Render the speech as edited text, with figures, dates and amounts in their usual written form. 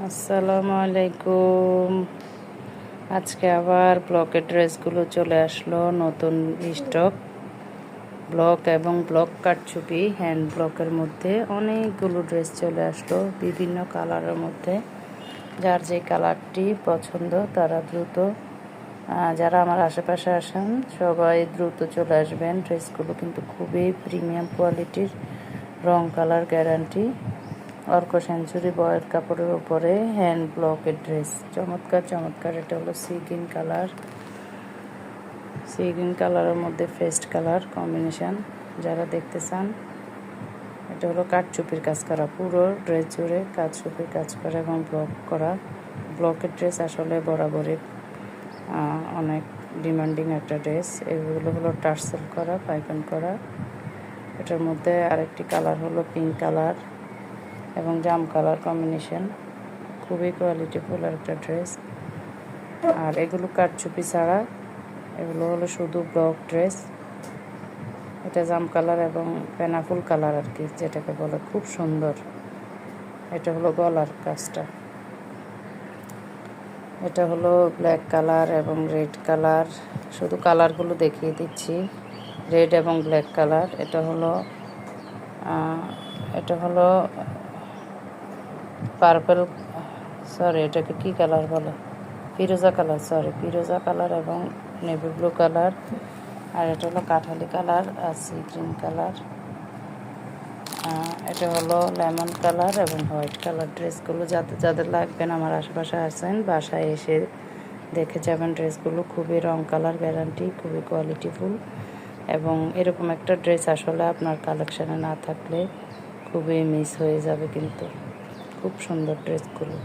আসসালামু আলাইকুম। আজকে আবার ব্লকের ড্রেসগুলো চলে আসলো, নতুন স্টক। ব্লক এবং ব্লক কারচুপি হ্যান্ড ব্লকের মধ্যে অনেকগুলো ড্রেস চলে আসলো বিভিন্ন কালারের মধ্যে। যার যে কালারটি পছন্দ তারা দ্রুত, যারা আমার আশেপাশে আসেন সবাই দ্রুত চলে আসবেন। ড্রেসগুলো কিন্তু খুবই প্রিমিয়াম কোয়ালিটির, রং কালার গ্যারান্টি। অর্ক সেঞ্চুরি বয়ের কাপড়ের উপরে হ্যান্ড ব্লকের ড্রেস, চমৎকার চমৎকার। এটা হলো sea green colour, sea green কালারের মধ্যে ফেস্ট কালার কম্বিনেশন। যারা দেখতে চান, এটা হলো কাঠচুপির কাজ করা, পুরো ড্রেস জুড়ে কাঠচুপির কাজ করা এবং ব্লক করা। ব্লকের ড্রেস আসলে বরাবরই অনেক ডিমান্ডিং একটা ড্রেস। এগুলো হলো টার্সেল করা, পাইপিং করা। এটার মধ্যে আরেকটি কালার হলো পিঙ্ক কালার এবং জাম কালার কম্বিনেশন। খুবই কোয়ালিটিফুল একটা ড্রেস। আর এগুলো কাঠচুপি ছাড়া, এগুলো হলো শুধু ব্লক ড্রেস। এটা জাম কালার এবং পেনাফুল কালার আর কি, যেটাকে বলে, খুব সুন্দর। এটা হলো গলার কাজটা। এটা হলো ব্ল্যাক কালার এবং রেড কালার। শুধু কালারগুলো দেখিয়ে দিচ্ছি, রেড এবং ব্ল্যাক কালার। এটা হলো পার্পল, সরি এটাকে কি কালার বলে, ফিরোজা কালার, ফিরোজা কালার এবং নেভি ব্লু কালার। আর এটা হলো কাঠালি কালার আর সি গ্রিন কালার। এটা হলো লেমন কালার এবং হোয়াইট কালার। ড্রেসগুলো যাদের লাগবেন আমার আশেপাশে আসেন, বাসায় এসে দেখে যাবেন। ড্রেসগুলো খুবই রং কালার গ্যারান্টি, খুবই কোয়ালিটিফুল। এবং এরকম একটা ড্রেস আসলে আপনার কালেকশানে না থাকলে খুবই মিস হয়ে যাবে, কিন্তু খুব সুন্দর ড্রেসগুলো।